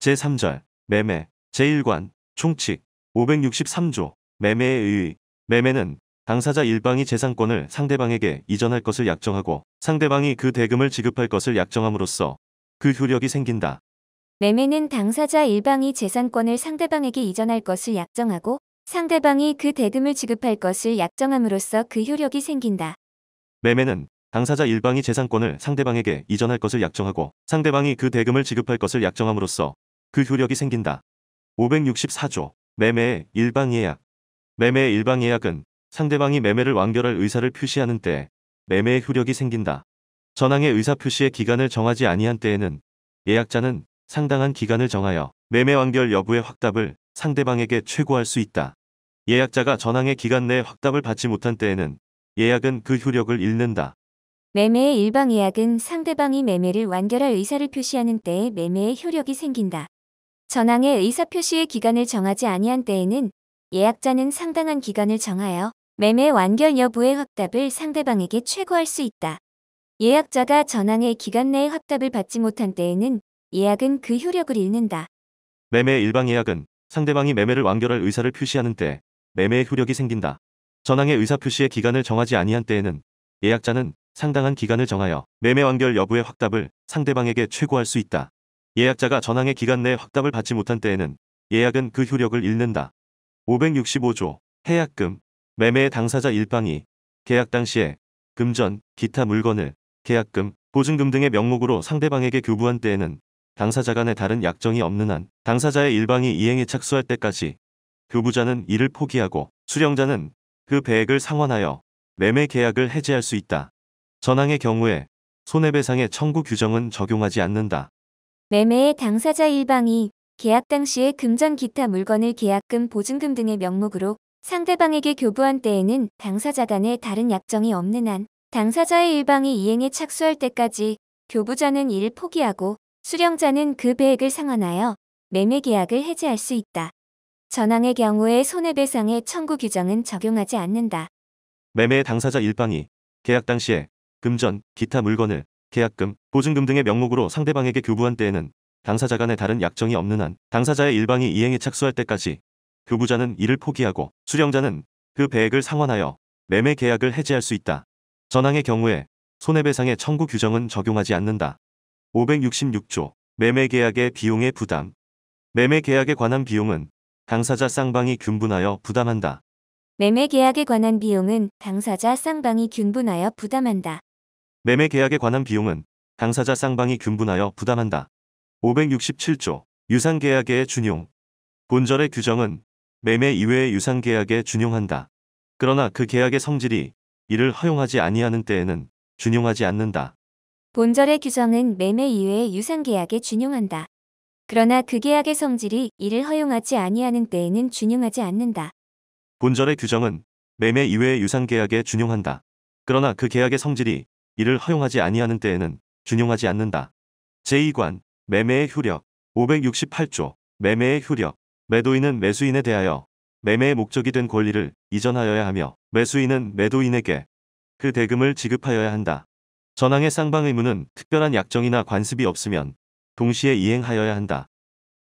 제3절 매매 제1관 총칙 563조 매매의 의의 매매는 당사자 일방이 재산권을 상대방에게 이전할 것을 약정하고 상대방이 그 대금을 지급할 것을 약정함으로써 그 효력이 생긴다. 매매는 당사자 일방이 재산권을 상대방에게 이전할 것을 약정하고 상대방이 그 대금을 지급할 것을 약정함으로써 그 효력이 생긴다. 매매는 당사자 일방이 재산권을 상대방에게 이전할 것을 약정하고 상대방이 그 대금을 지급할 것을 약정함으로써 그 효력이 생긴다. 564조 매매의 일방예약 매매의 일방예약은 상대방이 매매를 완결할 의사를 표시하는 때에 매매의 효력이 생긴다. 전항의 의사표시의 기간을 정하지 아니한 때에는 예약자는 상당한 기간을 정하여 매매 완결 여부의 확답을 상대방에게 최고할 수 있다. 예약자가 전항의 기간 내에 확답을 받지 못한 때에는 예약은 그 효력을 잃는다. 매매의 일방예약은 상대방이 매매를 완결할 의사를 표시하는 때에 매매의 효력이 생긴다. 전항의 의사표시의 기간을 정하지 아니한 때에는 예약자는 상당한 기간을 정하여 매매 완결 여부의 확답을 상대방에게 최고할 수 있다. 예약자가 전항의 기간 내에 확답을 받지 못한 때에는 예약은 그 효력을 잃는다. 매매의 일방예약은 상대방이 매매를 완결할 의사를 표시하는 때 매매의 효력이 생긴다. 전항의 의사표시의 기간을 정하지 아니한 때에는 예약자는 상당한 기간을 정하여 매매 완결 여부의 확답을 상대방에게 최고할 수 있다. 예약자가 전항의 기간 내에 확답을 받지 못한 때에는 예약은 그 효력을 잃는다. 565조 해약금 매매의 당사자 일방이 계약 당시에 금전, 기타 물건을 계약금, 보증금 등의 명목으로 상대방에게 교부한 때에는 당사자 간에 다른 약정이 없는 한 당사자의 일방이 이행에 착수할 때까지 교부자는 이를 포기하고 수령자는 그 배액을 상환하여 매매 계약을 해지할 수 있다. 전항의 경우에 손해배상의 청구 규정은 적용하지 않는다. 매매의 당사자 일방이 계약 당시에 금전 기타 물건을 계약금, 보증금 등의 명목으로 상대방에게 교부한 때에는 당사자 간에 다른 약정이 없는 한 당사자의 일방이 이행에 착수할 때까지 교부자는 이를 포기하고 수령자는 그 배액을 상환하여 매매 계약을 해지할 수 있다. 전항의 경우에 손해배상의 청구 규정은 적용하지 않는다. 매매의 당사자 일방이 계약 당시에 금전, 기타 물건을 계약금, 보증금 등의 명목으로 상대방에게 교부한 때에는 당사자 간에 다른 약정이 없는 한 당사자의 일방이 이행에 착수할 때까지 교부자는 이를 포기하고 수령자는 그 배액을 상환하여 매매 계약을 해지할 수 있다. 전항의 경우에 손해배상의 청구 규정은 적용하지 않는다. 566조 매매 계약의 비용의 부담 매매 계약에 관한 비용은 당사자 쌍방이 균분하여 부담한다. 매매 계약에 관한 비용은 당사자 쌍방이 균분하여 부담한다. 매매 계약에 관한 비용은 당사자 쌍방이 균분하여 부담한다. 567조 유상계약의 준용 본절의 규정은 매매 이외의 유상계약에 준용한다. 그러나 그 계약의 성질이 이를 허용하지 아니하는 때에는 준용하지 않는다. 본절의 규정은 매매 이외의 유상계약에 준용한다. 그러나 그 계약의 성질이 이를 허용하지 아니하는 때에는 준용하지 않는다. 본절의 규정은 매매 이외의 유상계약에 준용한다. 그러나 그 계약의 성질이 이를 허용하지 아니하는 때에는 준용하지 않는다. 제2관 매매의 효력 568조 매매의 효력 매도인은 매수인에 대하여 매매의 목적이 된 권리를 이전하여야 하며 매수인은 매도인에게 그 대금을 지급하여야 한다. 전항의 쌍방 의무는 특별한 약정이나 관습이 없으면 동시에 이행하여야 한다.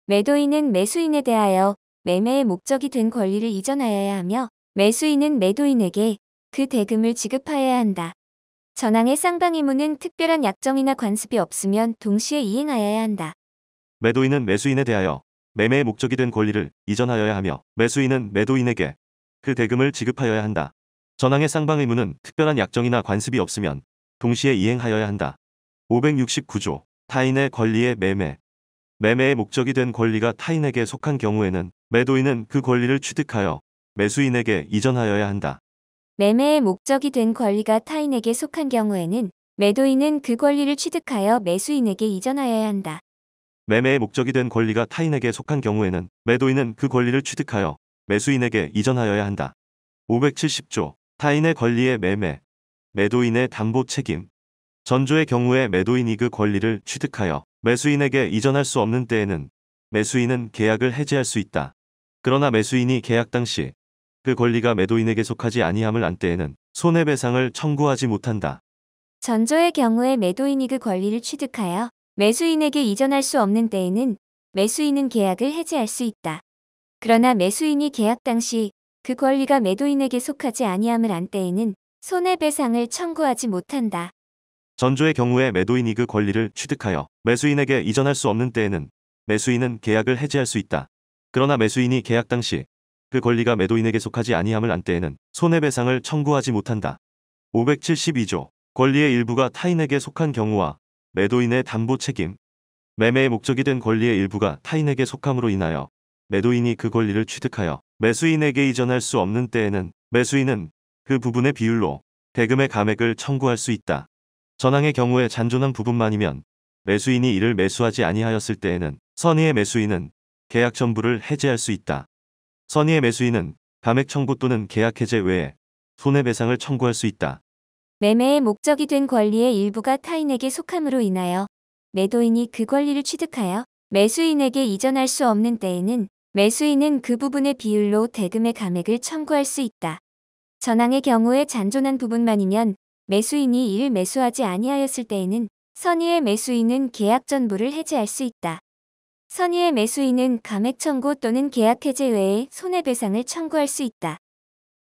매도인은 매수인에 대하여 매매의 목적이 된 권리를 이전하여야 하며 매수인은 매도인에게 그 대금을 지급하여야 한다. 전항의 쌍방 의무는 특별한 약정이나 관습이 없으면 동시에 이행하여야 한다. 매도인은 매수인에 대하여 매매의 목적이 된 권리를 이전하여야 하며 매수인은 매도인에게 그 대금을 지급하여야 한다. 전항의 쌍방 의무는 특별한 약정이나 관습이 없으면 동시에 이행하여야 한다. 569조 타인의 권리의 매매 매매의 목적이 된 권리가 타인에게 속한 경우에는 매도인은 그 권리를 취득하여 매수인에게 이전하여야 한다. 매매의 목적이 된 권리가 타인에게 속한 경우에는 매도인은 그 권리를 취득하여 매수인에게 이전하여야 한다. 매매의 목적이 된 권리가 타인에게 속한 경우에는 매도인은 그 권리를 취득하여 매수인에게 이전하여야 한다. 570조 타인의 권리의 매매 매도인의 담보 책임 전조의 경우에 매도인이 그 권리를 취득하여 매수인에게 이전할 수 없는 때에는 매수인은 계약을 해지할 수 있다. 그러나 매수인이 계약 당시 그 권리가 매도인에게 속하지 아니함을 안 때에는 손해배상을 청구하지 못한다. 전조의 경우에 매도인이 그 권리를 취득하여 매수인에게 이전할 수 없는 때에는 매수인은 계약을 해지할 수 있다. 그러나 매수인이 계약 당시 그 권리가 매도인에게 속하지 아니함을 안 때에는 손해배상을 청구하지 못한다. 전조의 경우에 매도인이 그 권리를 취득하여 매수인에게 이전할 수 없는 때에는 매수인은 계약을 해지할 수 있다. 그러나 매수인이 계약 당시 그 권리가 매도인에게 속하지 아니함을 안 때에는 손해배상을 청구하지 못한다. 572조 권리의 일부가 타인에게 속한 경우와 매도인의 담보 책임. 매매의 목적이 된 권리의 일부가 타인에게 속함으로 인하여 매도인이 그 권리를 취득하여 매수인에게 이전할 수 없는 때에는 매수인은 그 부분의 비율로 대금의 감액을 청구할 수 있다. 전항의 경우에 잔존한 부분만이면 매수인이 이를 매수하지 아니하였을 때에는 선의의 매수인은 계약 전부를 해지할 수 있다. 선의의 매수인은 감액 청구 또는 계약 해제 외에 손해배상을 청구할 수 있다. 매매의 목적이 된 권리의 일부가 타인에게 속함으로 인하여 매도인이 그 권리를 취득하여 매수인에게 이전할 수 없는 때에는 매수인은 그 부분의 비율로 대금의 감액을 청구할 수 있다. 전항의 경우에 잔존한 부분만이면 매수인이 이를 매수하지 아니하였을 때에는 선의의 매수인은 계약 전부를 해지할 수 있다. 선의의 매수인은 감액 청구 또는 계약 해제 외에 손해배상을 청구할 수 있다.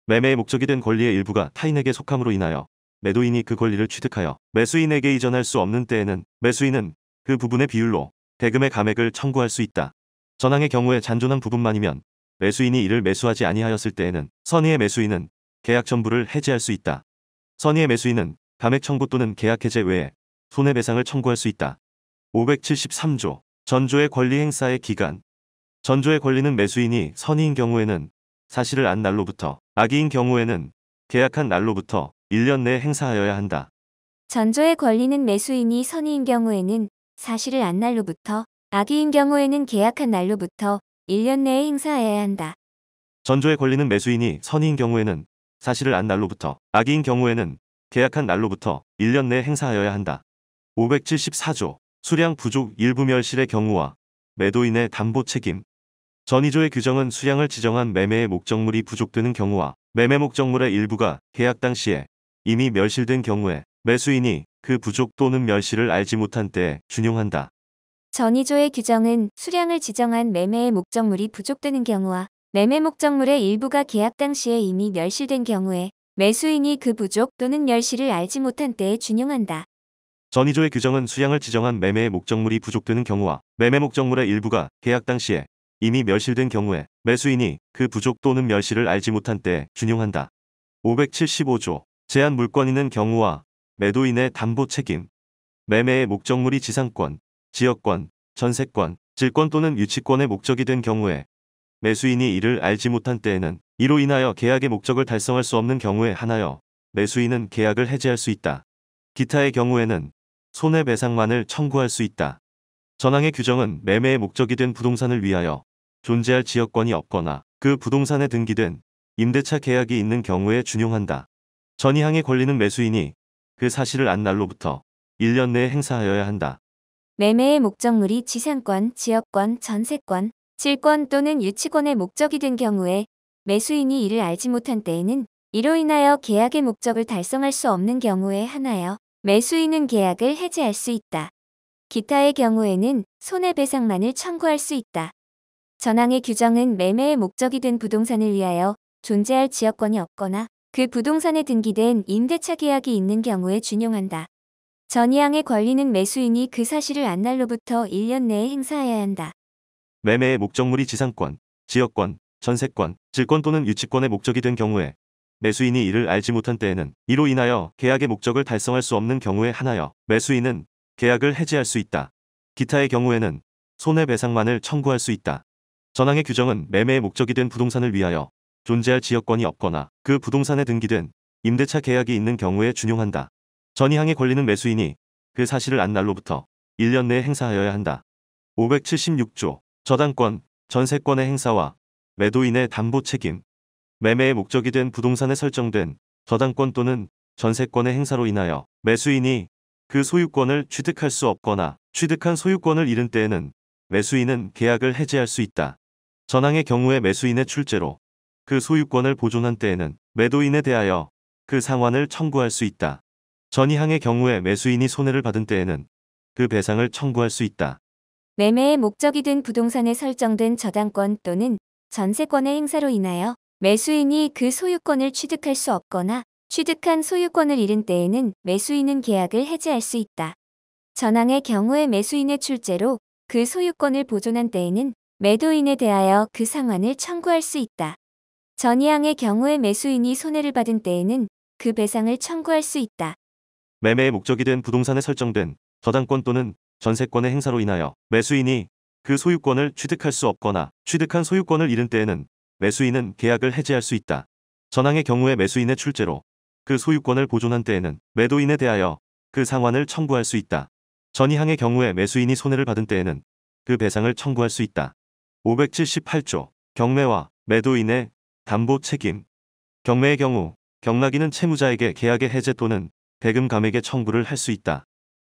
매매의 목적이 된 권리의 일부가 타인에게 속함으로 인하여 매도인이 그 권리를 취득하여 매수인에게 이전할 수 없는 때에는 매수인은 그 부분의 비율로 대금의 감액을 청구할 수 있다. 전항의 경우에 잔존한 부분만이면 매수인이 이를 매수하지 아니하였을 때에는 선의의 매수인은 계약 전부를 해지할 수 있다. 선의의 매수인은 감액 청구 또는 계약 해제 외에 손해배상을 청구할 수 있다. 573조 전조의 권리 행사의 기간. 전조의 권리는 매수인이 선의인 경우에는 사실을 안 날로부터, 악의인 경우에는 계약한 날로부터 1년 내에 행사하여야 한다. 전조의 권리는 매수인이 선의인 경우에는 사실을 안 날로부터, 악의인 경우에는 계약한 날로부터 1년 내에 행사해야 한다. 전조의 권리는 매수인이 선의인 경우에는 사실을 안 날로부터, 악의인 경우에는 계약한 날로부터 1년 내에 행사하여야 한다. 574조 수량 부족 일부 멸실의 경우와 매도인의 담보 책임. 전이조의 규정은 수량을 지정한 매매의 목적물이 부족되는 경우와 매매 목적물의 일부가 계약 당시에 이미 멸실된 경우에 매수인이 그 부족 또는 멸실을 알지 못한 때에 준용한다. 전이조의 규정은 수량을 지정한 매매의 목적물이 부족되는 경우와 매매 목적물의 일부가 계약 당시에 이미 멸실된 경우에 매수인이 그 부족 또는 멸실을 알지 못한 때에 준용한다. 전이조의 규정은 수량을 지정한 매매의 목적물이 부족되는 경우와 매매 목적물의 일부가 계약 당시에 이미 멸실된 경우에 매수인이 그 부족 또는 멸실을 알지 못한 때에 준용한다. 575조 제한 물권 있는 경우와 매도인의 담보 책임. 매매의 목적물이 지상권, 지역권, 전세권, 질권 또는 유치권의 목적이 된 경우에 매수인이 이를 알지 못한 때에는 이로 인하여 계약의 목적을 달성할 수 없는 경우에 한하여 매수인은 계약을 해지할 수 있다. 기타의 경우에는 손해배상만을 청구할 수 있다. 전항의 규정은 매매의 목적이 된 부동산을 위하여 존재할 지역권이 없거나 그 부동산에 등기된 임대차 계약이 있는 경우에 준용한다. 전이항의 권리는 매수인이 그 사실을 안 날로부터 1년 내에 행사하여야 한다. 매매의 목적물이 지상권, 지역권, 전세권, 질권 또는 유치권의 목적이 된 경우에 매수인이 이를 알지 못한 때에는 이로 인하여 계약의 목적을 달성할 수 없는 경우에 한하여 매수인은 계약을 해지할 수 있다. 기타의 경우에는 손해배상만을 청구할 수 있다. 전항의 규정은 매매의 목적이 된 부동산을 위하여 존재할 지역권이 없거나 그 부동산에 등기된 임대차 계약이 있는 경우에 준용한다. 전이항의 권리는 매수인이 그 사실을 안 날로부터 1년 내에 행사해야 한다. 매매의 목적물이 지상권, 지역권, 전세권, 질권 또는 유치권의 목적이 된 경우에 매수인이 이를 알지 못한 때에는 이로 인하여 계약의 목적을 달성할 수 없는 경우에 한하여 매수인은 계약을 해지할 수 있다. 기타의 경우에는 손해배상만을 청구할 수 있다. 전항의 규정은 매매의 목적이 된 부동산을 위하여 존재할 지역권이 없거나 그 부동산에 등기된 임대차 계약이 있는 경우에 준용한다. 전이항의 권리는 매수인이 그 사실을 안 날로부터 1년 내에 행사하여야 한다. 576조 저당권, 전세권의 행사와 매도인의 담보 책임. 매매의 목적이 된 부동산에 설정된 저당권 또는 전세권의 행사로 인하여 매수인이 그 소유권을 취득할 수 없거나 취득한 소유권을 잃은 때에는 매수인은 계약을 해지할 수 있다. 전항의 경우에 매수인의 출제로 그 소유권을 보존한 때에는 매도인에 대하여 그 상환을 청구할 수 있다. 전이항의 경우에 매수인이 손해를 받은 때에는 그 배상을 청구할 수 있다. 매매의 목적이 된 부동산에 설정된 저당권 또는 전세권의 행사로 인하여 매수인이 그 소유권을 취득할 수 없거나 취득한 소유권을 잃은 때에는 매수인은 계약을 해지할 수 있다. 전항의 경우에 매수인의 출재로 그 소유권을 보존한 때에는 매도인에 대하여 그 상환을 청구할 수 있다. 전이항의 경우에 매수인이 손해를 받은 때에는 그 배상을 청구할 수 있다. 매매의 목적이 된 부동산에 설정된 저당권 또는 전세권의 행사로 인하여 매수인이 그 소유권을 취득할 수 없거나 취득한 소유권을 잃은 때에는 매수인은 계약을 해지할 수 있다. 전항의 경우에 매수인의 출재로 그 소유권을 보존한 때에는 매도인에 대하여 그 상환을 청구할 수 있다. 전이항의 경우에 매수인이 손해를 받은 때에는 그 배상을 청구할 수 있다. 578조 경매와 매도인의 담보 책임. 경매의 경우 경락인은 채무자에게 계약의 해제 또는 대금 감액의 청구를 할 수 있다.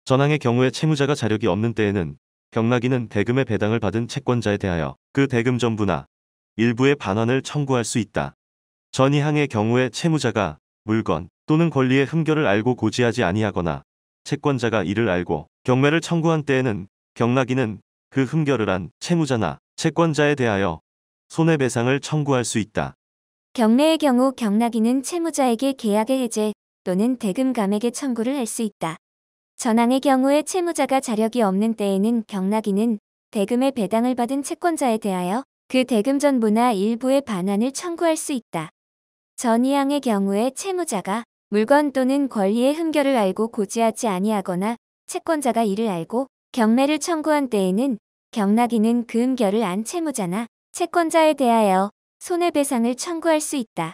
전항의 경우에 채무자가 자력이 없는 때에는 경락인은 대금의 배당을 받은 채권자에 대하여 그 대금 전부나 일부의 반환을 청구할 수 있다. 전이항의 경우에 채무자가 물건 또는 권리의 흠결을 알고 고지하지 아니하거나 채권자가 이를 알고 경매를 청구한 때에는 경락인은 그 흠결을 한 채무자나 채권자에 대하여 손해배상을 청구할 수 있다. 경매의 경우 경락인은 채무자에게 계약의 해제 또는 대금 감액의 청구를 할 수 있다. 전항의 경우에 채무자가 자력이 없는 때에는 경락인은 대금의 배당을 받은 채권자에 대하여 그 대금 전부나 일부의 반환을 청구할 수 있다. 전이항의 경우에 채무자가 물건 또는 권리의 흠결을 알고 고지하지 아니하거나 채권자가 이를 알고 경매를 청구한 때에는 경락인은 그 흠결을 안 채무자나 채권자에 대하여 손해배상을 청구할 수 있다.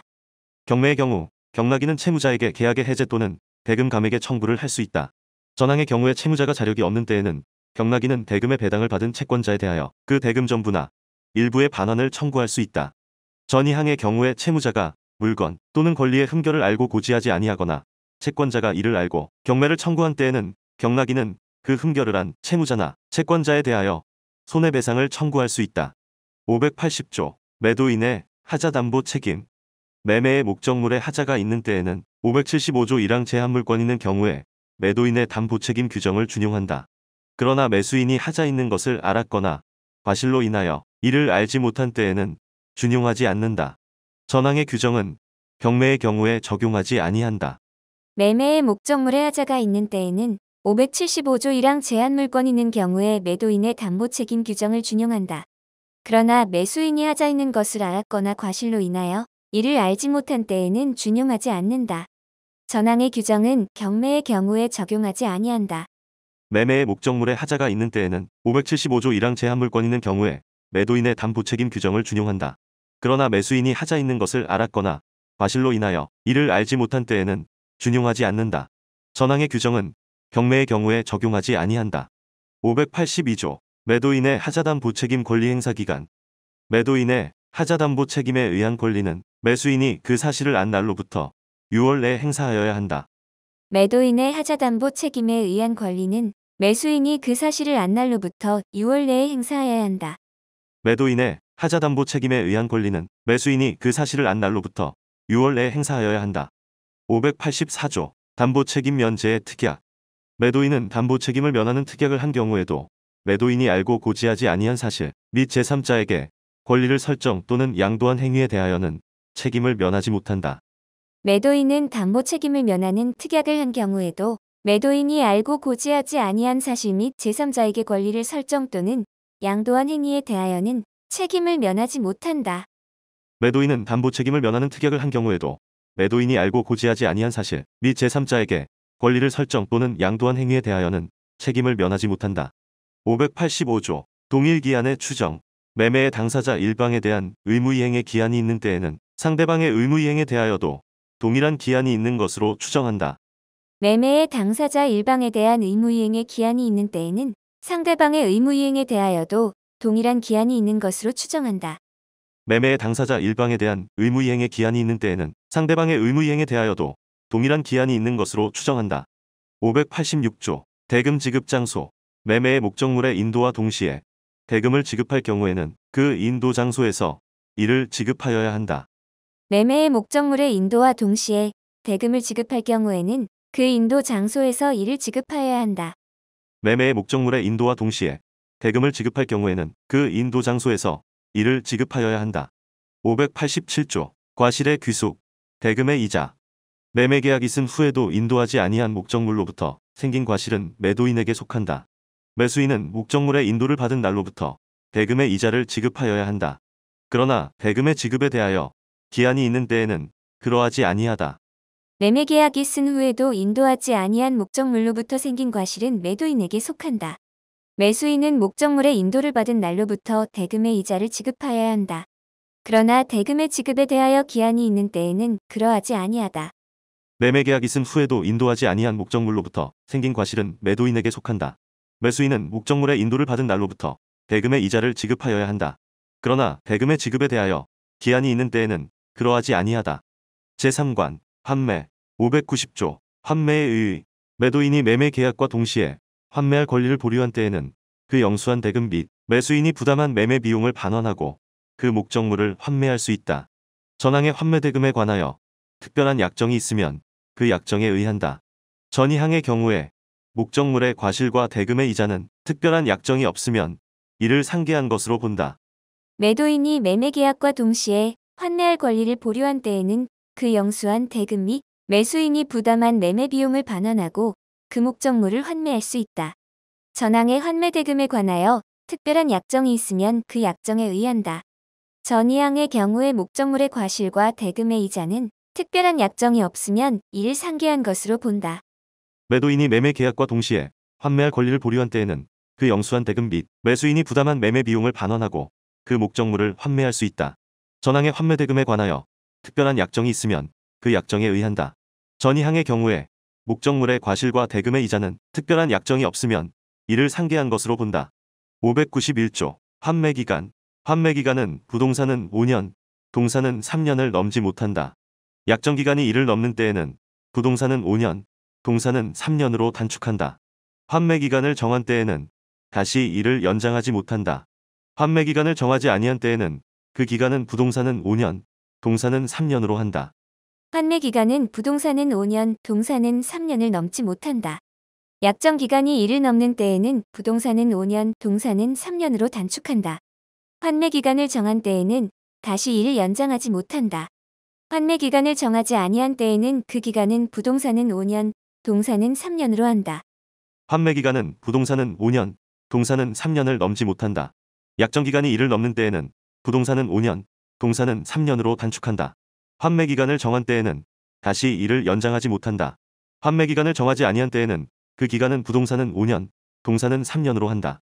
경매의 경우 경락인은 채무자에게 계약의 해제 또는 대금 감액의 청구를 할 수 있다. 전항의 경우에 채무자가 자력이 없는 때에는 경락인은 대금의 배당을 받은 채권자에 대하여 그 대금 전부나 일부의 반환을 청구할 수 있다. 전이항의 경우에 채무자가 물건 또는 권리의 흠결을 알고 고지하지 아니하거나 채권자가 이를 알고 경매를 청구한 때에는 경락인은 그 흠결을 한 채무자나 채권자에 대하여 손해배상을 청구할 수 있다. 580조 매도인의 하자담보 책임. 매매의 목적물에 하자가 있는 때에는 575조 1항 제한물권 있는 경우에 매도인의 담보 책임 규정을 준용한다. 그러나 매수인이 하자 있는 것을 알았거나 과실로 인하여 이를 알지 못한 때에는 준용하지 않는다. 전항의 규정은 경매의 경우에 적용하지 아니한다. 매매의 목적물에 하자가 있는 때에는 575조 1항 제한물권 있는 경우에 매도인의 담보 책임 규정을 준용한다. 그러나 매수인이 하자 있는 것을 알았거나 과실로 인하여 이를 알지 못한 때에는 준용하지 않는다. 전항의 규정은 경매의 경우에 적용하지 아니한다. 매매의 목적물에 하자가 있는 때에는 575조 1항 제한물권 있는 경우에 매도인의 담보 책임 규정을 준용한다. 그러나 매수인이 하자 있는 것을 알았거나 과실로 인하여 이를 알지 못한 때에는 준용하지 않는다. 전항의 규정은 경매의 경우에 적용하지 아니한다. 582조 매도인의 하자담보 책임 권리 행사 기간. 매도인의 하자담보 책임에 의한 권리는 매수인이 그 사실을 안 날로부터 6월 내에 행사하여야 한다. 매도인의 하자담보 책임에 의한 권리는 매수인이 그 사실을 안 날로부터 6월 내에 행사하여야 한다. 매도인의 하자담보 책임에 의한 권리는 매수인이 그 사실을 안 날로부터 6월 내에 행사하여야 한다. 584조 담보 책임 면제의 특약. 매도인은 담보 책임을 면하는 특약을 한 경우에도 매도인이 알고 고지하지 아니한 사실 및 제3자에게 권리를 설정 또는 양도한 행위에 대하여는 책임을 면하지 못한다. 매도인은 담보 책임을 면하는 특약을 한 경우에도 매도인이 알고 고지하지 아니한 사실 및 제3자에게 권리를 설정 또는 양도한 행위에 대하여는 책임을 면하지 못한다. 매도인은 담보 책임을 면하는 특약을 한 경우에도 매도인이 알고 고지하지 아니한 사실 및 제3자에게 권리를 설정 또는 양도한 행위에 대하여는 책임을 면하지 못한다. 585조 동일기한의 추정. 매매의 당사자 일방에 대한 의무이행의 기한이 있는 때에는 상대방의 의무이행에 대하여도 동일한 기한이 있는 것으로 추정한다. 매매의 당사자 일방에 대한 의무이행의 기한이 있는 때에는 상대방의 의무이행에 대하여도 동일한 기한이 있는 것으로 추정한다. 매매의 당사자 일방에 대한 의무이행의 기한이 있는 때에는 상대방의 의무이행에 대하여도 동일한 기한이 있는 것으로 추정한다. 586조 대금 지급 장소. 매매의 목적물의 인도와 동시에 대금을 지급할 경우에는 그 인도 장소에서 이를 지급하여야 한다. 매매의 목적물의 인도와 동시에 대금을 지급할 경우에는 그 인도 장소에서 이를 지급하여야 한다. 매매의 목적물의 인도와 동시에 대금을 지급할 경우에는 그 인도 장소에서 이를 지급하여야 한다. 587조 과실의 귀속, 대금의 이자. 매매 계약 있음 후에도 인도하지 아니한 목적물로부터 생긴 과실은 매도인에게 속한다. 매수인은 목적물의 인도를 받은 날로부터 대금의 이자를 지급하여야 한다. 그러나 대금의 지급에 대하여 기한이 있는 때에는 그러하지 아니하다. 매매 계약이 쓴 후에도 인도하지 아니한 목적물로부터 생긴 과실은 매도인에게 속한다. 매수인은 목적물의 인도를 받은 날로부터 대금의 이자를 지급하여야 한다. 그러나 대금의 지급에 대하여 기한이 있는 때에는 그러하지 아니하다. 매매 계약 있음 후에도 인도하지 아니한 목적물로부터 생긴 과실은 매도인에게 속한다. 매수인은 목적물의 인도를 받은 날로부터 대금의 이자를 지급하여야 한다. 그러나 대금의 지급에 대하여 기한이 있는 때에는 그러하지 아니하다. 제3관 환매 590조 환매의 의의. 매도인이 매매 계약과 동시에 환매할 권리를 보류한 때에는 그 영수한 대금 및 매수인이 부담한 매매 비용을 반환하고 그 목적물을 환매할 수 있다. 전항의 환매 대금에 관하여 특별한 약정이 있으면 그 약정에 의한다. 전이항의 경우에 목적물의 과실과 대금의 이자는 특별한 약정이 없으면 이를 상계한 것으로 본다. 매도인이 매매 계약과 동시에 환매할 권리를 보류한 때에는 그 영수한 대금 및 매수인이 부담한 매매 비용을 반환하고 그 목적물을 환매할 수 있다. 전항의 환매 대금에 관하여 특별한 약정이 있으면 그 약정에 의한다. 전이항의 경우에 목적물의 과실과 대금의 이자는 특별한 약정이 없으면 이를 상계한 것으로 본다. 매도인이 매매 계약과 동시에 환매할 권리를 보류한 때에는 그 영수한 대금 및 매수인이 부담한 매매 비용을 반환하고 그 목적물을 환매할 수 있다. 전항의 환매 대금에 관하여 특별한 약정이 있으면 그 약정에 의한다. 전이항의 경우에 목적물의 과실과 대금의 이자는 특별한 약정이 없으면 이를 상계한 것으로 본다. 591조 환매기간. 환매기간은 부동산은 5년, 동산은 3년을 넘지 못한다. 약정기간이 이를 넘는 때에는 부동산은 5년, 동산은 3년으로 단축한다. 환매기간을 정한 때에는 다시 이를 연장하지 못한다. 환매기간을 정하지 아니한 때에는 그 기간은 부동산은 5년, 동산은 3년으로 한다. 환매 기간은 부동산은 5년, 동산은 3년을 넘지 못한다. 약정 기간이 이를 넘는 때에는 부동산은 5년, 동산은 3년으로 단축한다. 환매 기간을 정한 때에는 다시 이를 연장하지 못한다. 환매 기간을 정하지 아니한 때에는 그 기간은 부동산은 5년, 동산은 3년으로 한다. 환매기간은 부동산은 5년, 동산은 3년을 넘지 못한다. 약정기간이 이를 넘는 때에는 부동산은 5년, 동산은 3년으로 단축한다. 환매기간을 정한 때에는 다시 이를 연장하지 못한다. 환매기간을 정하지 아니한 때에는 그 기간은 부동산은 5년, 동산은 3년으로 한다.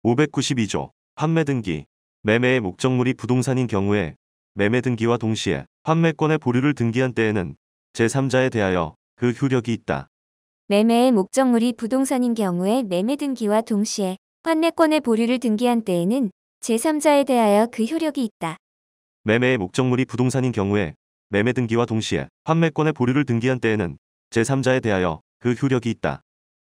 592조 환매등기. 매매의 목적물이 부동산인 경우에 매매등기와 동시에 환매권의 보류를 등기한 때에는 제3자에 대하여 그 효력이 있다. 매매의 목적물이 부동산인 경우에 매매 등기와 동시에 환매권의 보류를 등기한 때에는 제3자에 대하여 그 효력이 있다. 매매의 목적물이 부동산인 경우에 매매 등기와 동시에 환매권의 보류를 등기한 때에는 제3자에 대하여 그 효력이 있다.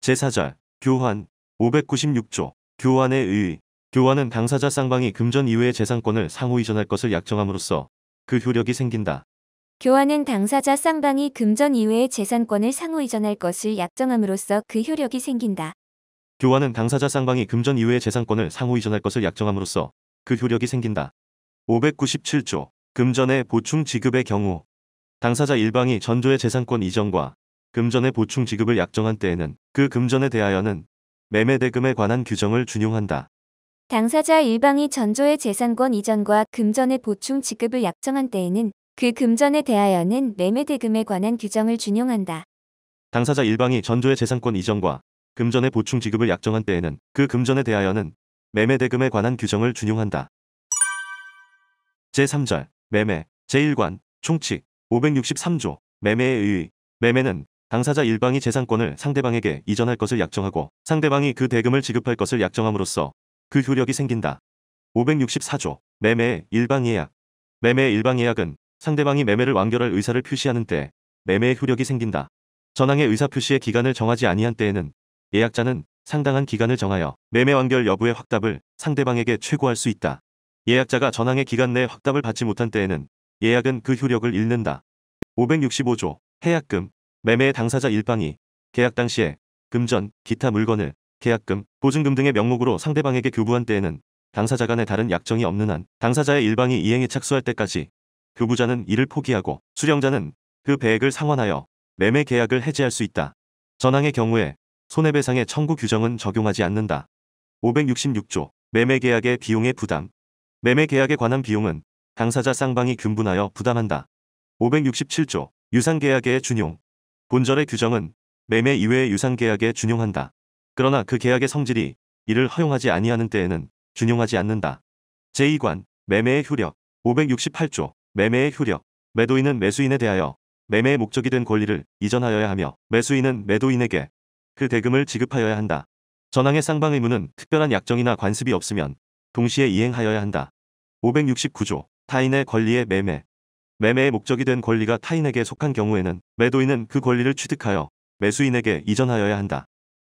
제4절 교환 596조 교환의 의의. 교환은 당사자 쌍방이 금전 이외의 재산권을 상호 이전할 것을 약정함으로써 그 효력이 생긴다. 교환은 당사자 쌍방이 금전 이외의 재산권을 상호 이전할 것을 약정함으로써 그 효력이 생긴다. 교환은 당사자 쌍방이 금전 이외의 재산권을 상호 이전할 것을 약정함으로써 그 효력이 생긴다. 597조 금전의 보충 지급의 경우. 당사자 일방이 전조의 재산권 이전과 금전의 보충 지급을 약정한 때에는 그 금전에 대하여는 매매대금에 관한 규정을 준용한다. 당사자 일방이 전조의 재산권 이전과 금전의 보충 지급을 약정한 때에는 그 금전에 대하여는 매매대금에 관한 규정을 준용한다. 당사자 일방이 전조의 재산권 이전과 금전의 보충 지급을 약정한 때에는 그 금전에 대하여는 매매대금에 관한 규정을 준용한다. 제3절 매매 제1관 총칙 563조 매매의 의의. 매매는 당사자 일방이 재산권을 상대방에게 이전할 것을 약정하고 상대방이 그 대금을 지급할 것을 약정함으로써 그 효력이 생긴다. 564조 매매의 일방예약. 매매의 일방예약은 상대방이 매매를 완결할 의사를 표시하는 때 매매의 효력이 생긴다. 전항의 의사 표시의 기간을 정하지 아니한 때에는 예약자는 상당한 기간을 정하여 매매 완결 여부의 확답을 상대방에게 최고할 수 있다. 예약자가 전항의 기간 내에 확답을 받지 못한 때에는 예약은 그 효력을 잃는다. 565조 해약금. 매매의 당사자 일방이 계약 당시에 금전, 기타 물건을 계약금, 보증금 등의 명목으로 상대방에게 교부한 때에는 당사자 간에 다른 약정이 없는 한 당사자의 일방이 이행에 착수할 때까지 교부자는 이를 포기하고 수령자는 그 배액을 상환하여 매매 계약을 해지할 수 있다. 전항의 경우에 손해배상의 청구 규정은 적용하지 않는다. 566조 매매 계약의 비용의 부담. 매매 계약에 관한 비용은 당사자 쌍방이 균분하여 부담한다. 567조 유상계약의 준용. 본절의 규정은 매매 이외의 유상계약에 준용한다. 그러나 그 계약의 성질이 이를 허용하지 아니하는 때에는 준용하지 않는다. 제2관 매매의 효력. 568조 매매의 효력. 매도인은 매수인에 대하여 매매의 목적이 된 권리를 이전하여야 하며 매수인은 매도인에게 그 대금을 지급하여야 한다. 전항의 쌍방 의무는 특별한 약정이나 관습이 없으면 동시에 이행하여야 한다. 569조 타인의 권리의 매매. 매매의 목적이 된 권리가 타인에게 속한 경우에는 매도인은 그 권리를 취득하여 매수인에게 이전하여야 한다.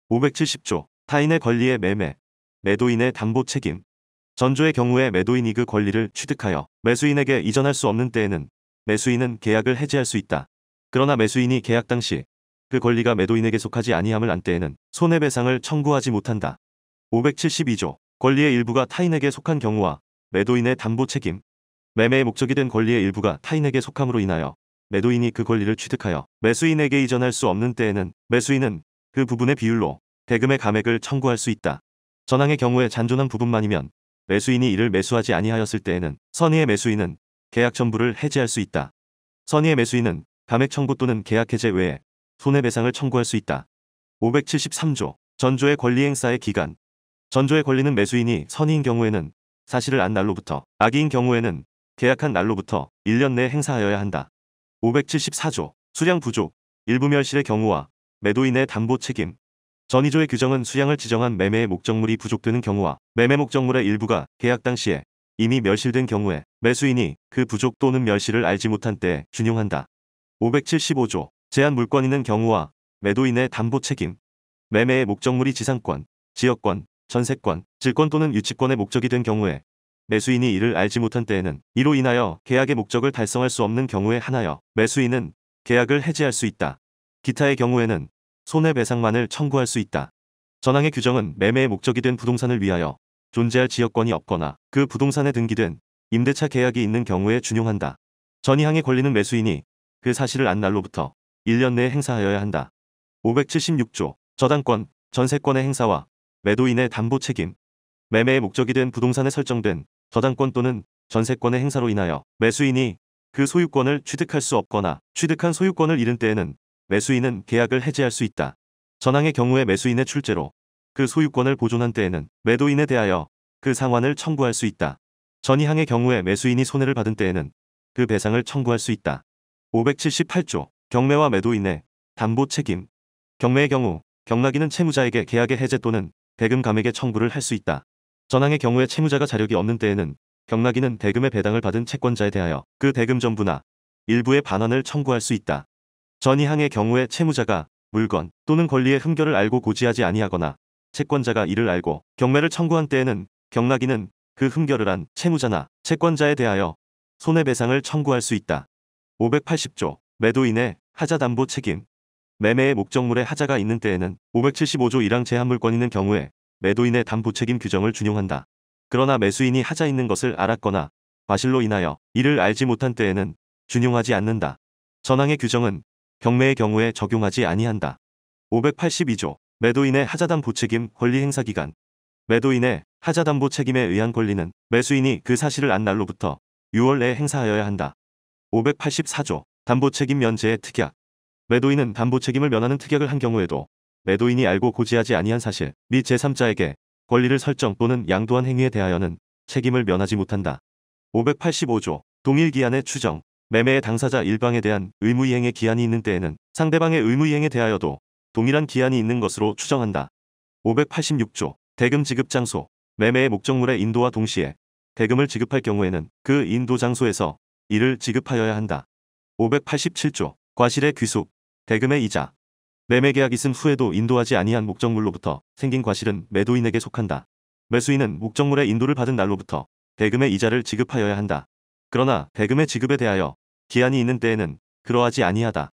570조 타인의 권리의 매매. 매도인의 담보 책임. 전조의 경우에 매도인이 그 권리를 취득하여 매수인에게 이전할 수 없는 때에는 매수인은 계약을 해지할 수 있다. 그러나 매수인이 계약 당시 그 권리가 매도인에게 속하지 아니함을 안 때에는 손해배상을 청구하지 못한다. 572조 권리의 일부가 타인에게 속한 경우와 매도인의 담보 책임. 매매의 목적이 된 권리의 일부가 타인에게 속함으로 인하여 매도인이 그 권리를 취득하여 매수인에게 이전할 수 없는 때에는 매수인은 그 부분의 비율로 대금의 감액을 청구할 수 있다. 전항의 경우에 잔존한 부분만이면 매수인이 이를 매수하지 아니하였을 때에는 선의의 매수인은 계약 전부를 해지할 수 있다. 선의의 매수인은 감액 청구 또는 계약 해제 외에 손해배상을 청구할 수 있다. 573조 전조의 권리 행사의 기간. 전조의 권리는 매수인이 선의인 경우에는 사실을 안 날로부터, 악의인 경우에는 계약한 날로부터 1년 내에 행사하여야 한다. 574조 수량 부족, 일부 멸실의 경우와 매도인의 담보 책임. 전이조의 규정은 수량을 지정한 매매의 목적물이 부족되는 경우와 매매 목적물의 일부가 계약 당시에 이미 멸실된 경우에 매수인이 그 부족 또는 멸실을 알지 못한 때에 준용한다. 575조 제한 물권 있는 경우와 매도인의 담보 책임. 매매의 목적물이 지상권, 지역권, 전세권, 질권 또는 유치권의 목적이 된 경우에 매수인이 이를 알지 못한 때에는 이로 인하여 계약의 목적을 달성할 수 없는 경우에 한하여 매수인은 계약을 해지할 수 있다. 기타의 경우에는 손해배상만을 청구할 수 있다. 전항의 규정은 매매의 목적이 된 부동산을 위하여 존재할 지역권이 없거나 그 부동산에 등기된 임대차 계약이 있는 경우에 준용한다. 전이항의 권리는 매수인이 그 사실을 안 날로부터 1년 내에 행사하여야 한다. 576조 저당권, 전세권의 행사와 매도인의 담보 책임. 매매의 목적이 된 부동산에 설정된 저당권 또는 전세권의 행사로 인하여 매수인이 그 소유권을 취득할 수 없거나 취득한 소유권을 잃은 때에는 매수인은 계약을 해지할 수 있다. 전항의 경우에 매수인의 출제로 그 소유권을 보존한 때에는 매도인에 대하여 그 상환을 청구할 수 있다. 전이항의 경우에 매수인이 손해를 받은 때에는 그 배상을 청구할 수 있다. 578조 경매와 매도인의 담보 책임. 경매의 경우 경락인은 채무자에게 계약의 해제 또는 대금 감액의 청구를 할 수 있다. 전항의 경우에 채무자가 자력이 없는 때에는 경락인은 대금의 배당을 받은 채권자에 대하여 그 대금 전부나 일부의 반환을 청구할 수 있다. 전이항의 경우에 채무자가 물건 또는 권리의 흠결을 알고 고지하지 아니하거나 채권자가 이를 알고 경매를 청구한 때에는 경락인은 그 흠결을 한 채무자나 채권자에 대하여 손해배상을 청구할 수 있다. 580조 매도인의 하자담보 책임. 매매의 목적물에 하자가 있는 때에는 575조 1항 제한물권 있는 경우에 매도인의 담보 책임 규정을 준용한다. 그러나 매수인이 하자 있는 것을 알았거나 과실로 인하여 이를 알지 못한 때에는 준용하지 않는다. 전항의 규정은 경매의 경우에 적용하지 아니한다. 582조 매도인의 하자담보 책임 권리 행사 기간. 매도인의 하자담보 책임에 의한 권리는 매수인이 그 사실을 안 날로부터 6월 내에 행사하여야 한다. 584조 담보 책임 면제의 특약. 매도인은 담보 책임을 면하는 특약을 한 경우에도 매도인이 알고 고지하지 아니한 사실 및 제3자에게 권리를 설정 또는 양도한 행위에 대하여는 책임을 면하지 못한다. 585조 동일기한의 추정. 매매의 당사자 일방에 대한 의무이행의 기한이 있는 때에는 상대방의 의무이행에 대하여도 동일한 기한이 있는 것으로 추정한다. 586조 대금 지급 장소. 매매의 목적물의 인도와 동시에 대금을 지급할 경우에는 그 인도 장소에서 이를 지급하여야 한다. 587조 과실의 귀속. 대금의 이자. 매매계약 있음 후에도 인도하지 아니한 목적물로부터 생긴 과실은 매도인에게 속한다. 매수인은 목적물의 인도를 받은 날로부터 대금의 이자를 지급하여야 한다. 그러나 대금의 지급에 대하여 기한이 있는 때에는 그러하지 아니하다.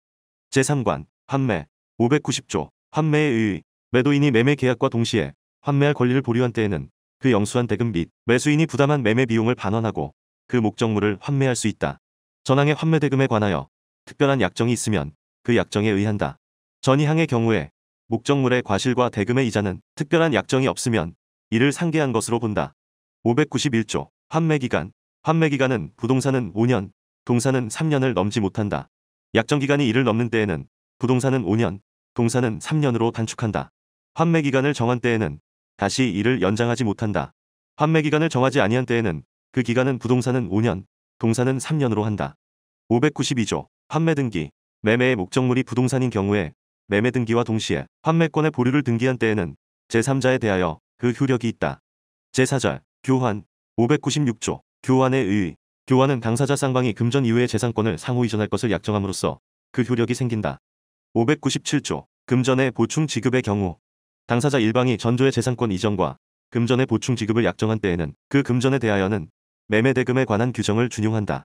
제3관 환매. 590조 환매의 의의. 매도인이 매매 계약과 동시에 환매할 권리를 보류한 때에는 그 영수한 대금 및 매수인이 부담한 매매 비용을 반환하고 그 목적물을 환매할 수 있다. 전항의 환매 대금에 관하여 특별한 약정이 있으면 그 약정에 의한다. 전이항의 경우에 목적물의 과실과 대금의 이자는 특별한 약정이 없으면 이를 상계한 것으로 본다. 591조 환매기간. 환매기간은 부동산은 5년, 동사는 3년을 넘지 못한다. 약정기간이 이를 넘는 때에는 부동산은 5년, 동사는 3년으로 단축한다. 환매기간을 정한 때에는 다시 이를 연장하지 못한다. 환매기간을 정하지 아니한 때에는 그 기간은 부동산은 5년, 동사는 3년으로 한다. 592조 환매등기. 매매의 목적물이 부동산인 경우에 매매등기와 동시에 환매권의 보류를 등기한 때에는 제3자에 대하여 그 효력이 있다. 제4절 교환. 596조 교환의 의의. 교환은 당사자 쌍방이 금전 이후의 재산권을 상호 이전할 것을 약정함으로써 그 효력이 생긴다. 597조 금전의 보충 지급의 경우. 당사자 일방이 전조의 재산권 이전과 금전의 보충 지급을 약정한 때에는 그 금전에 대하여는 매매대금에 관한 규정을 준용한다.